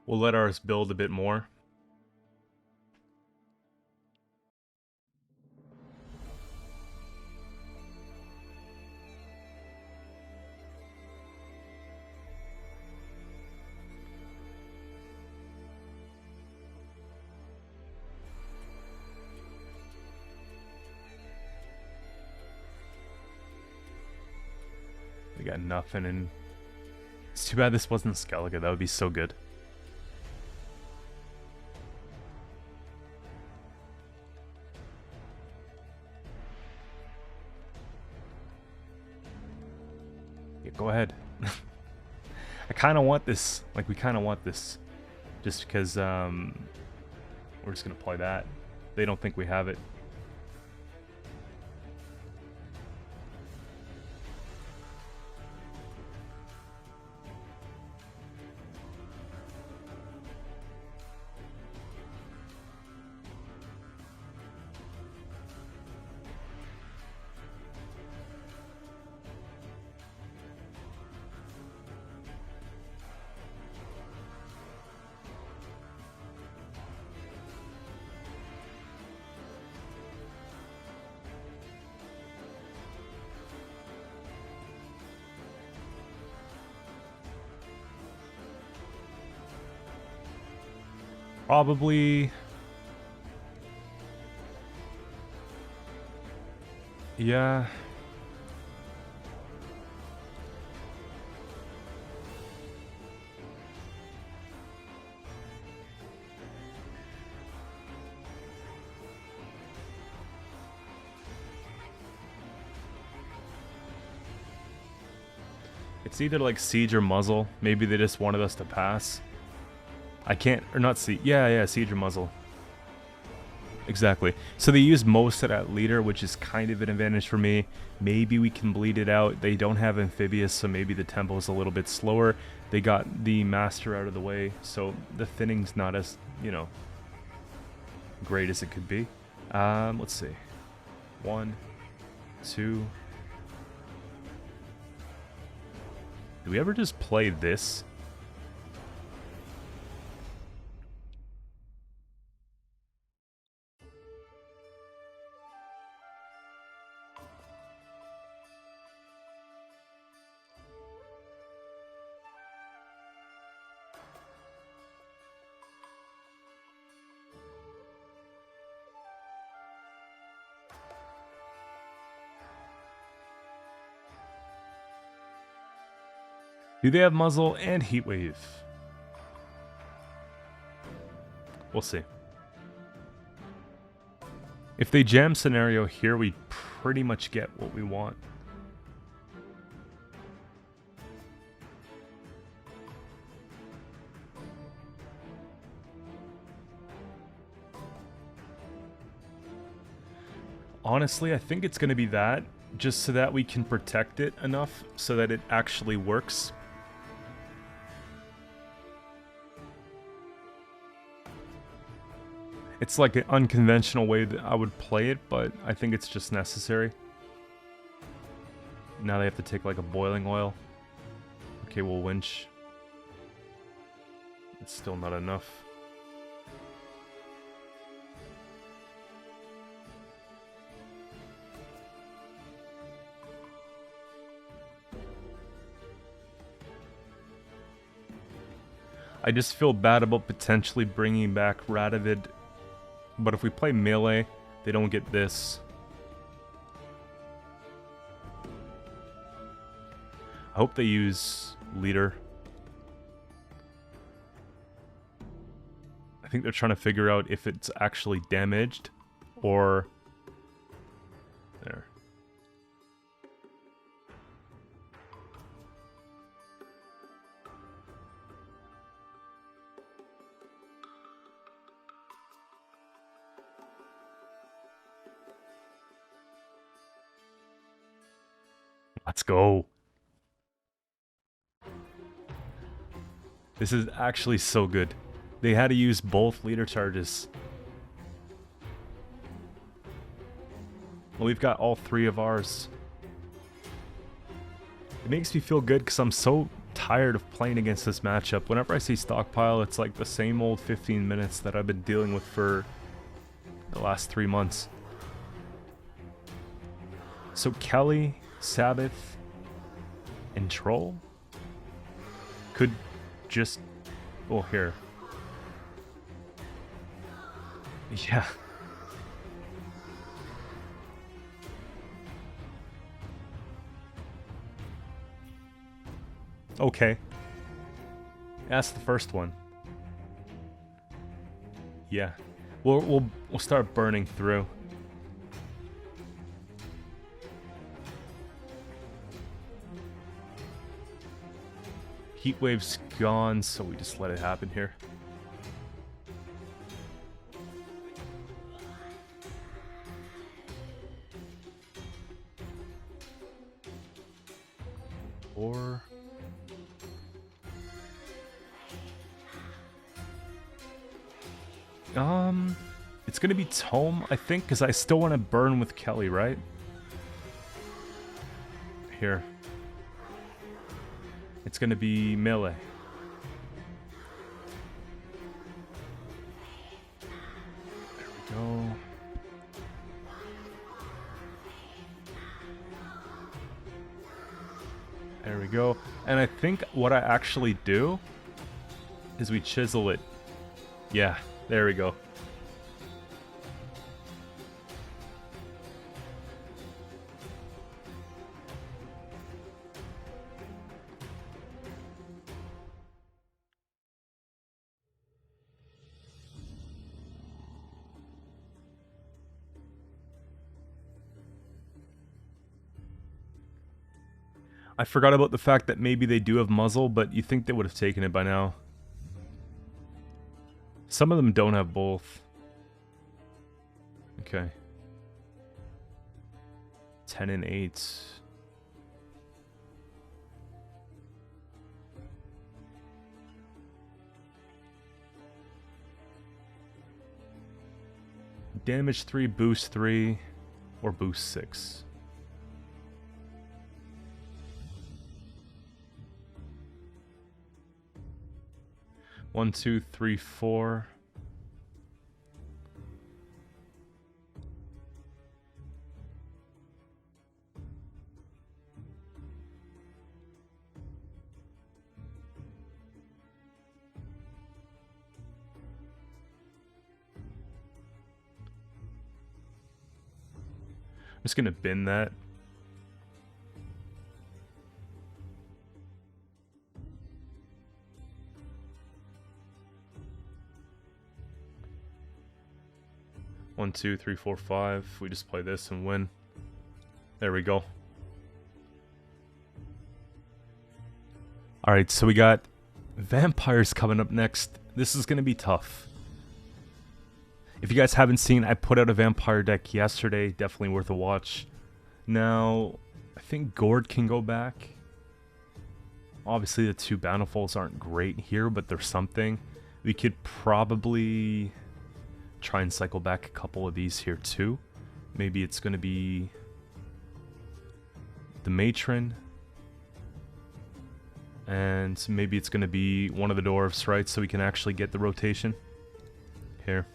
We'll let ours build a bit more. We got nothing, and it's too bad this wasn't Skellige. That would be so good. Yeah, go ahead. I kind of want this. Like, we kind of want this. Just because we're just going to play that. They don't think we have it. Probably... yeah. It's either like Siege or Muzzle. Maybe they just wanted us to pass. I can't, or not siege. Yeah, siege or muzzle. Exactly. So they use most of that leader, which is kind of an advantage for me. Maybe we can bleed it out. They don't have amphibious, so maybe the tempo is a little bit slower. They got the master out of the way, so the thinning's not as, you know, great as it could be. Let's see. 1, 2. Do we ever just play this? Do they have muzzle and heat wave? We'll see. If they jam scenario here, we pretty much get what we want. Honestly, I think it's going to be that, just so that we can protect it enough so that it actually works. It's like an unconventional way that I would play it, but I think it's just necessary. Now they have to take like a boiling oil. Okay, we'll winch. It's still not enough. I just feel bad about potentially bringing back Radovid. But if we play melee, they don't get this. I hope they use leader. I think they're trying to figure out if it's actually damaged or... There. Let's go. This is actually so good. They had to use both leader charges. Well, we've got all 3 of ours. It makes me feel good because I'm so tired of playing against this matchup. Whenever I see stockpile, it's like the same old 15 minutes that I've been dealing with for the last 3 months. So Kelly, Sabbath, and Troll could just... Oh, here. Yeah. Okay. That's the first one. Yeah. We'll start burning through. Heat wave's gone, so we just let it happen here. Or... It's gonna be Tome, I think, because I still want to burn with Kelly, right? Here. It's gonna be melee. There we go. There we go. And I think what I actually do is we chisel it. Yeah, there we go. I forgot about the fact that maybe they do have muzzle, but you think they would have taken it by now. Some of them don't have both. Okay. 10 and 8. Damage 3, boost 3, or boost 6. One, two, three, four. I'm just gonna bin that. One, two, three, four, five. We just play this and win. There we go. Alright, so we got vampires coming up next. This is gonna be tough. If you guys haven't seen, I put out a vampire deck yesterday. Definitely worth a watch. Now, I think Gord can go back. Obviously, the two Bountifuls aren't great here, but they're something. We could probably try and cycle back a couple of these here too. Maybe it's going to be the Matron. And maybe it's going to be one of the Dwarves, right? So we can actually get the rotation. Here.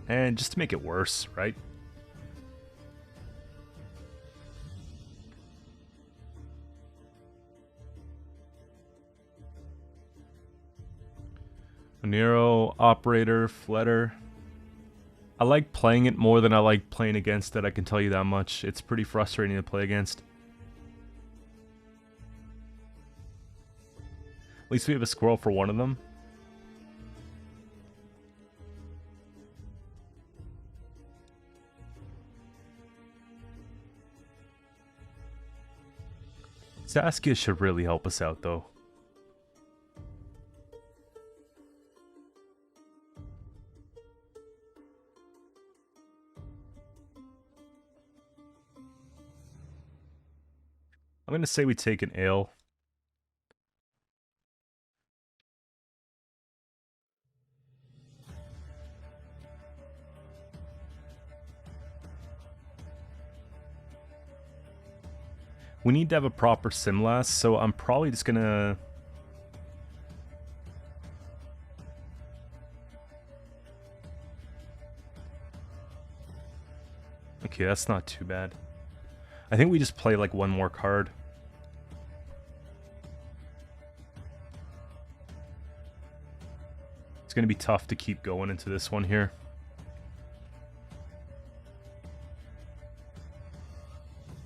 And just to make it worse, right? Nero, Operator, Fletter. I like playing it more than I like playing against it, I can tell you that much. It's pretty frustrating to play against. At least we have a squirrel for one of them. Saskia should really help us out, though. I'm going to say we take an ale. We need to have a proper Simlast, so I'm probably just going to... Okay, that's not too bad. I think we just play like one more card. It's going to be tough to keep going into this one here.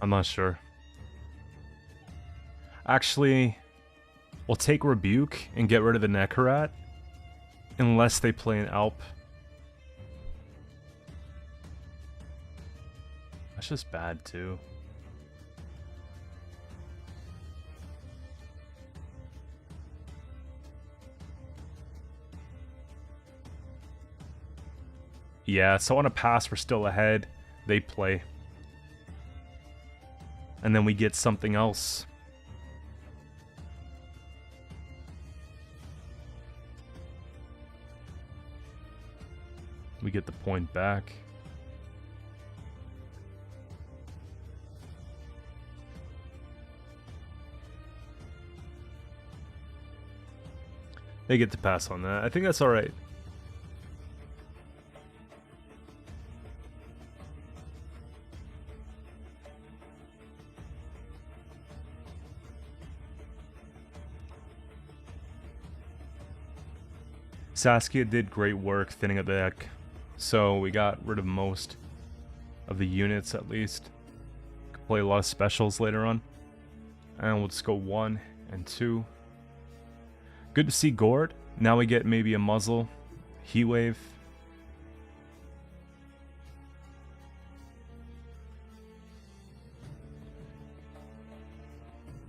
I'm not sure. Actually, we'll take Rebuke and get rid of the Nekarat. Unless they play an Alp. That's just bad too. Yeah, so on a pass, we're still ahead. They play. And then we get something else. We get the point back. They get to pass on that. I think that's alright. Saskia did great work thinning up the deck, so we got rid of most of the units at least. Could play a lot of specials later on. And we'll just go 1 and 2. Good to see Gord. Now we get maybe a muzzle, Heatwave.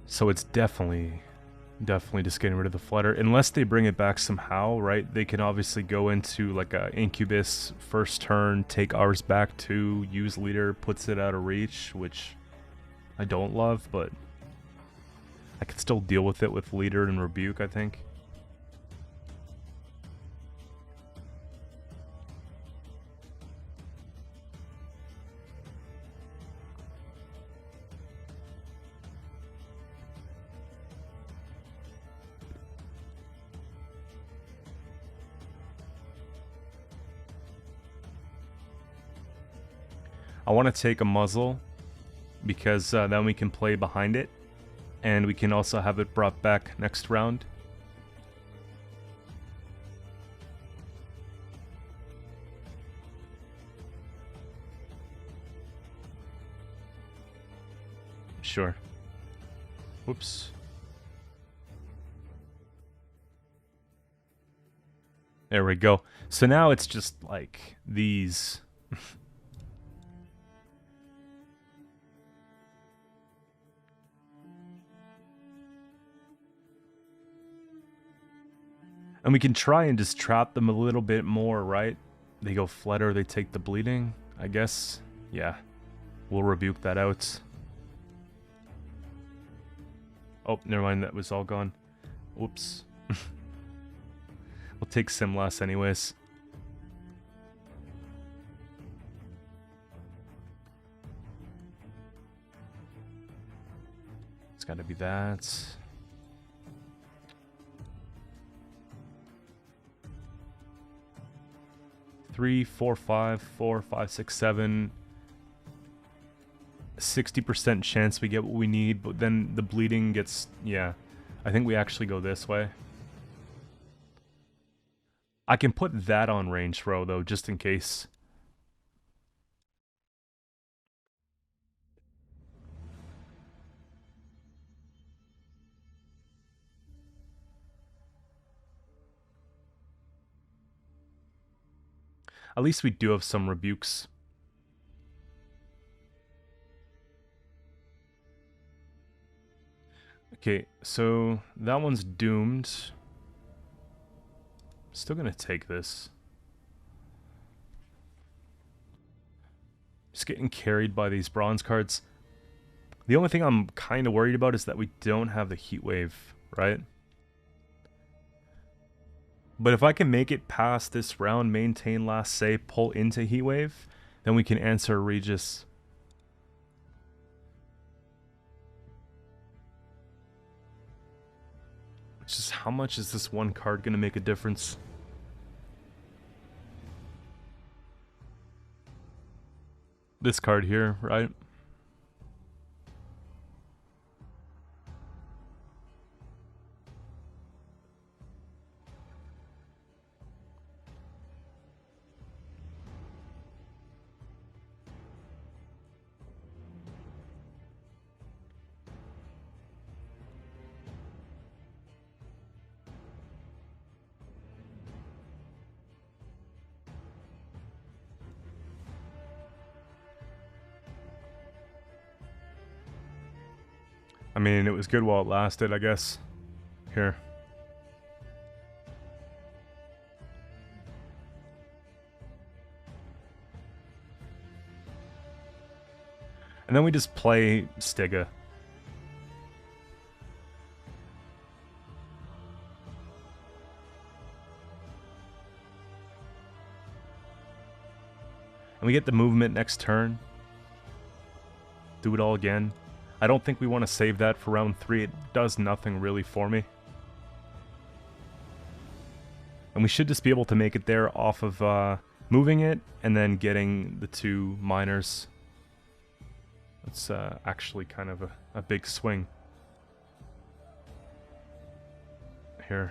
So it's definitely Definitely just getting rid of the flutter. Unless they bring it back somehow, right? They can obviously go into like a Incubus first turn, take ours back to use leader, puts it out of reach, which I don't love, but I can still deal with it with leader and rebuke, I think. I want to take a muzzle because then we can play behind it, and we can also have it brought back next round. Sure. Whoops. There we go. So now it's just like these. And we can try and just trap them a little bit more, right? They go flutter, they take the bleeding, I guess. Yeah. We'll rebuke that out. Oh, never mind, that was all gone. Whoops. We'll take Sim less anyways. It's gotta be that. 3, 4, 5, 4, 5, 6, 7. 60% chance we get what we need, but then the bleeding gets... Yeah. I think we actually go this way. I can put that on range throw, though, just in case. At least we do have some rebukes. Okay, so that one's doomed. Still gonna take this. Just getting carried by these bronze cards. The only thing I'm kind of worried about is that we don't have the heat wave, right? But if I can make it past this round, maintain last save, pull into heat wave, then we can answer Regis. It's just how much is this one card gonna make a difference? This card here, right? I mean, it was good while it lasted, I guess. Here. And then we just play Stiga. And we get the movement next turn. Do it all again. I don't think we want to save that for round 3. It does nothing really for me. And we should just be able to make it there off of moving it and then getting the 2 miners. It's actually kind of a big swing. Here.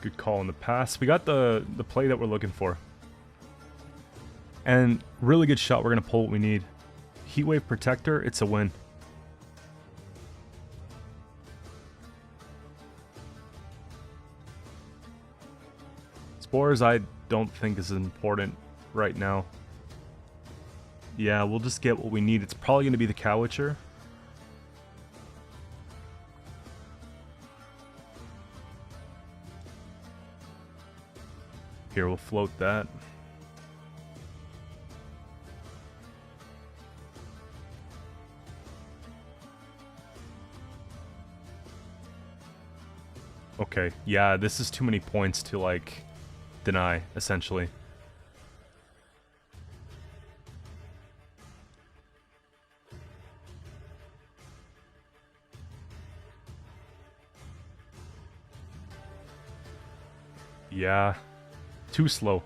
Good call in the pass. We got the play that we're looking for. And really good shot. We're going to pull what we need. Heatwave Protector, it's a win. Spores, I don't think is important right now. Yeah, we'll just get what we need. It's probably going to be the Cowitcher. Here, we'll float that. Okay, yeah, this is too many points to, like, deny, essentially. Yeah, too slow.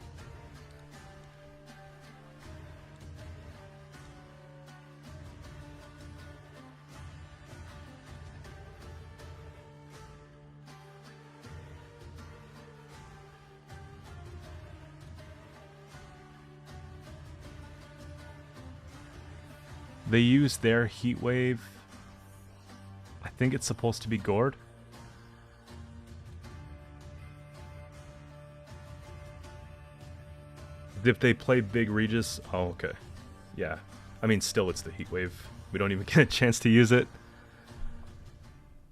They use their heat wave. I think it's supposed to be gourd. If they play big Regis, oh okay. Yeah. I mean still it's the heat wave. We don't even get a chance to use it.